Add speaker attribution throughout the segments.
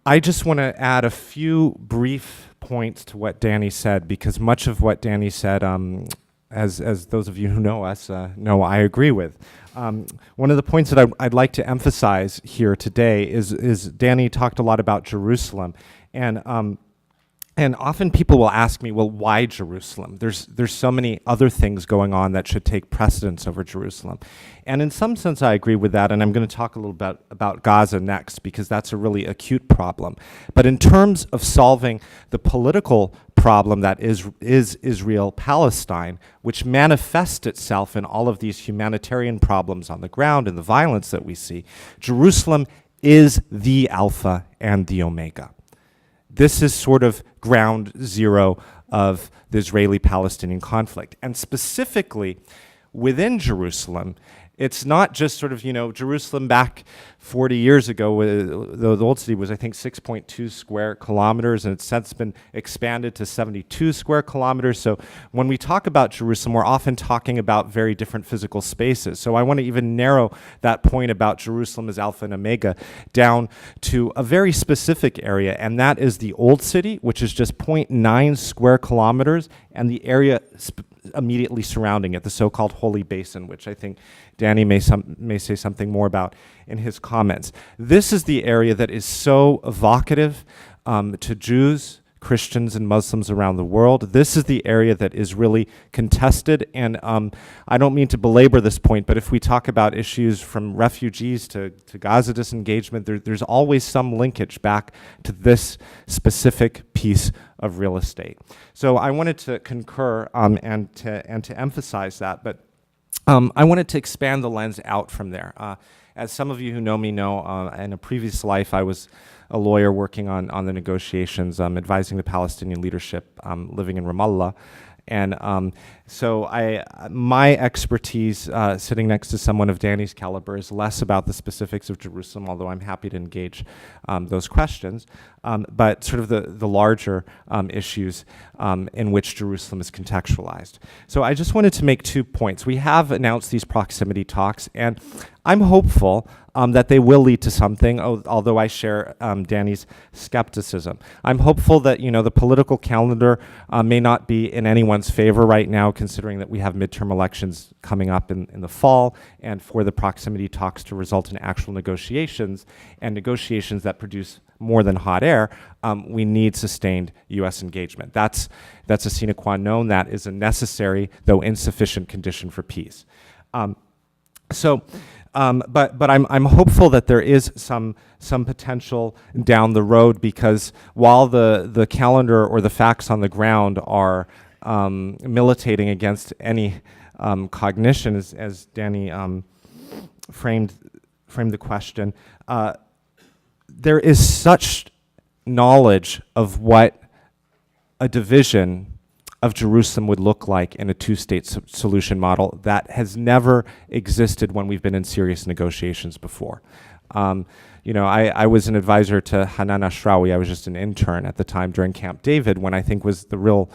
Speaker 1: I just want to add a few brief points to what Danny said, because much of what Danny said, as those of you who know us know, I agree with. One of the points that I'd like to emphasize here today is Danny talked a lot about Jerusalem, and often people will ask me, well, why Jerusalem? There's so many other things going on that should take precedence over Jerusalem. And in some sense, I agree with that, and I'm going to talk a little bit about Gaza next, because that's a really acute problem. But in terms of solving the political problem that is Israel-Palestine, which manifests itself in all of these humanitarian problems on the ground and the violence that we see, Jerusalem is the Alpha and the Omega. This is sort of ground zero of the Israeli-Palestinian conflict. And specifically, within Jerusalem, it's not just sort of, Jerusalem back 40 years ago, the old city was, I think, 6.2 square kilometers, and it's since been expanded to 72 square kilometers. So when we talk about Jerusalem, we're often talking about very different physical spaces. So I want to even narrow that point about Jerusalem as Alpha and Omega down to a very specific area, and that is the old city, which is just 0.9 square kilometers, and the area immediately surrounding it, the so-called Holy Basin, which I think Danny may say something more about in his comments. This is the area that is so evocative to Jews, Christians, and Muslims around the world. This is the area that is really contested, and I don't mean to belabor this point, but if we talk about issues from refugees to Gaza disengagement, there's always some linkage back to this specific piece of real estate. So I wanted to concur and to emphasize that, but I wanted to expand the lens out from there. As some of you who know me know, in a previous life I was a lawyer working on the negotiations, advising the Palestinian leadership, living in Ramallah. And so my expertise sitting next to someone of Danny's caliber is less about the specifics of Jerusalem, although I'm happy to engage those questions, but sort of the larger issues in which Jerusalem is contextualized. So I just wanted to make 2 points. We have announced these proximity talks, and I'm hopeful that they will lead to something, although I share Danny's skepticism. I'm hopeful that the political calendar may not be in anyone's favor right now, considering that we have midterm elections coming up in the fall, and for the proximity talks to result in actual negotiations, and negotiations that produce more than hot air, we need sustained U.S. engagement. That's a sine qua non. That is a necessary, though insufficient, condition for peace. But I'm hopeful that there is some potential down the road, because while the calendar or the facts on the ground are militating against any cognition, as Danny framed the question, there is such knowledge of what a division of Jerusalem would look like in a two-state solution model that has never existed when we've been in serious negotiations before. I was an advisor to Hanan Ashrawi. I was just an intern at the time during Camp David, when I think was the real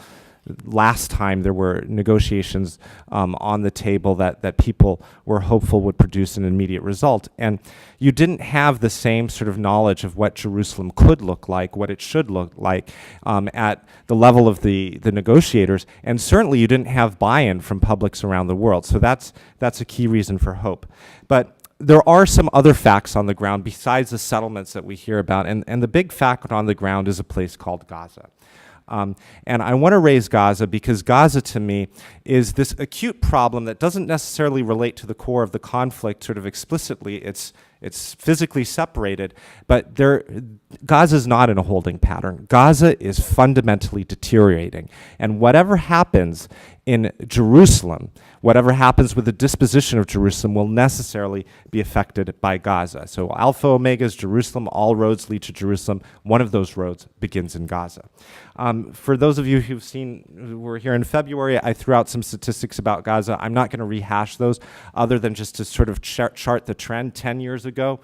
Speaker 1: last time there were negotiations on the table that people were hopeful would produce an immediate result. And you didn't have the same sort of knowledge of what Jerusalem could look like, what it should look like at the level of the negotiators, and certainly you didn't have buy-in from publics around the world. So that's a key reason for hope. But there are some other facts on the ground besides the settlements that we hear about, and the big fact on the ground is a place called Gaza. And I want to raise Gaza because Gaza, to me, is this acute problem that doesn't necessarily relate to the core of the conflict sort of explicitly. It's physically separated, but Gaza is not in a holding pattern. Gaza is fundamentally deteriorating. And whatever happens in Jerusalem, whatever happens with the disposition of Jerusalem, will necessarily be affected by Gaza. So Alpha Omega is Jerusalem. All roads lead to Jerusalem. One of those roads begins in Gaza. For those of you who were here in February, I threw out some statistics about Gaza. I'm not going to rehash those, other than just to sort of chart the trend. 10 years ago,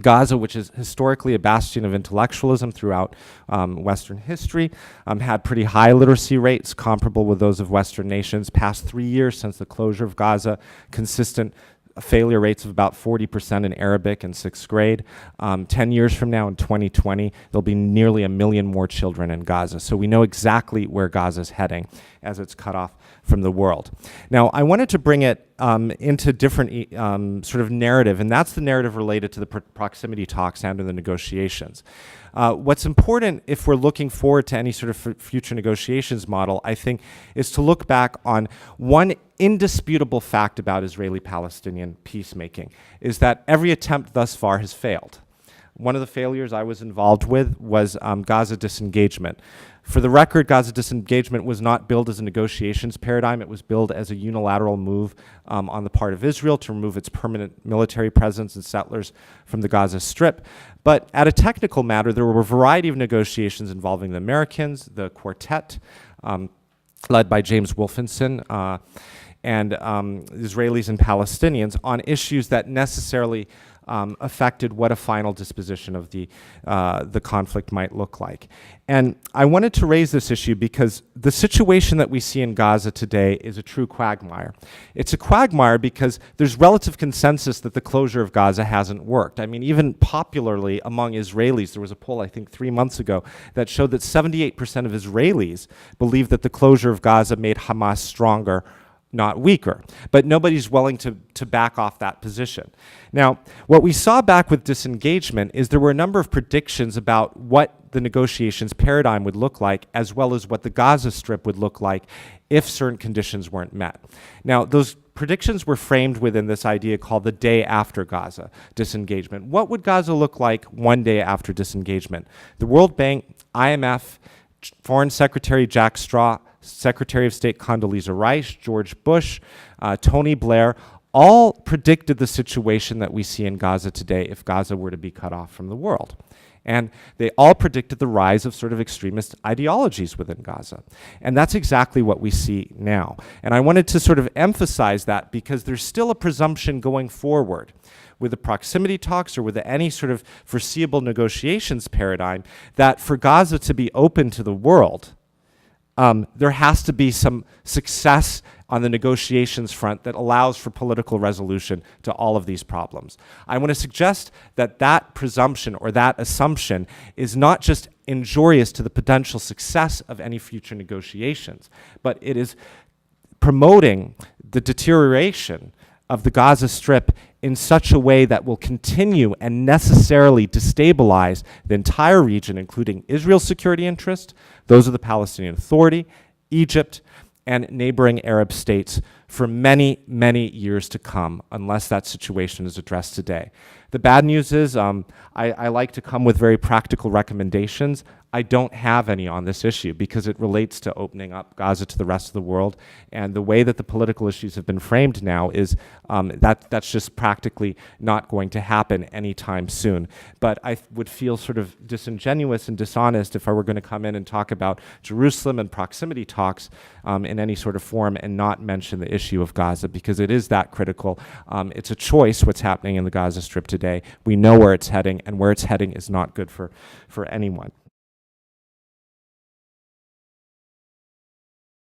Speaker 1: Gaza, which is historically a bastion of intellectualism throughout Western history, had pretty high literacy rates comparable with those of Western nations. Past 3 years since the closure of Gaza, consistent failure rates of about 40% in Arabic in 6th grade. 10 years from now, in 2020, there'll be nearly 1 million more children in Gaza. So we know exactly where Gaza's heading as it's cut off from the world. Now, I wanted to bring it into different sort of narrative, and that's the narrative related to the proximity talks and to the negotiations. What's important if we're looking forward to any sort of future negotiations model, I think, is to look back on one indisputable fact about Israeli-Palestinian peacemaking, is that every attempt thus far has failed. One of the failures I was involved with was Gaza disengagement. For the record, Gaza disengagement was not billed as a negotiations paradigm. It was billed as a unilateral move on the part of Israel to remove its permanent military presence and settlers from the Gaza Strip. But at a technical matter, there were a variety of negotiations involving the Americans, the quartet, led by James Wolfenson, and Israelis and Palestinians on issues that necessarily affected what a final disposition of the conflict might look like. And I wanted to raise this issue because the situation that we see in Gaza today is a true quagmire. It's a quagmire because there's relative consensus that the closure of Gaza hasn't worked. I mean, even popularly among Israelis, there was a poll, I think, 3 months ago that showed that 78% of Israelis believe that the closure of Gaza made Hamas stronger, not weaker. But nobody's willing to back off that position. Now, what we saw back with disengagement is there were a number of predictions about what the negotiations paradigm would look like, as well as what the Gaza Strip would look like if certain conditions weren't met. Now, those predictions were framed within this idea called the day after Gaza disengagement. What would Gaza look like one day after disengagement? The World Bank, IMF, Foreign Secretary Jack Straw, Secretary of State Condoleezza Rice, George Bush, Tony Blair, all predicted the situation that we see in Gaza today if Gaza were to be cut off from the world. And they all predicted the rise of sort of extremist ideologies within Gaza. And that's exactly what we see now. And I wanted to sort of emphasize that because there's still a presumption going forward with the proximity talks or with any sort of foreseeable negotiations paradigm that for Gaza to be open to the world, there has to be some success on the negotiations front that allows for political resolution to all of these problems. I want to suggest that that presumption or that assumption is not just injurious to the potential success of any future negotiations, but it is promoting the deterioration of the Gaza Strip in such a way that will continue and necessarily destabilize the entire region, including Israel's security interest, those of the Palestinian Authority, Egypt, and neighboring Arab states for many, many years to come, unless that situation is addressed today. The bad news is I like to come with very practical recommendations. I don't have any on this issue because it relates to opening up Gaza to the rest of the world. And the way that the political issues have been framed now is that's just practically not going to happen anytime soon. But I would feel sort of disingenuous and dishonest if I were going to come in and talk about Jerusalem and proximity talks in any sort of form and not mention the issue of Gaza, because it is that critical. It's a choice what's happening in the Gaza Strip today. We know where it's heading, and where it's heading is not good for anyone.